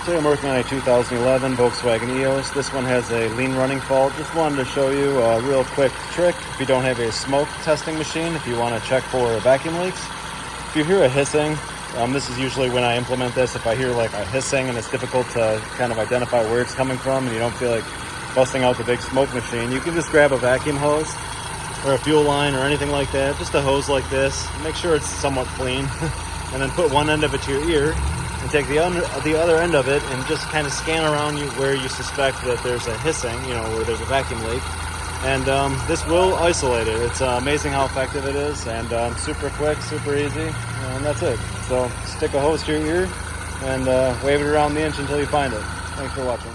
Today I'm working on a 2011 Volkswagen EOS. This one has a lean running fault. Just wanted to show you a real quick trick if you don't have a smoke testing machine, if you want to check for vacuum leaks. If you hear a hissing, this is usually when I implement this. If I hear like a hissing and it's difficult to kind of identify where it's coming from and you don't feel like busting out the big smoke machine, you can just grab a vacuum hose or a fuel line or anything like that, just a hose like this. Make sure it's somewhat clean and then put one end of it to your ear and take the other end of it and just kind of scan around you where you suspect that there's a hissing, where there's a vacuum leak. And this will isolate it. It's amazing how effective it is, and super quick, super easy, and that's it. So stick a hose to your ear and wave it around the inch until you find it. Thanks for watching.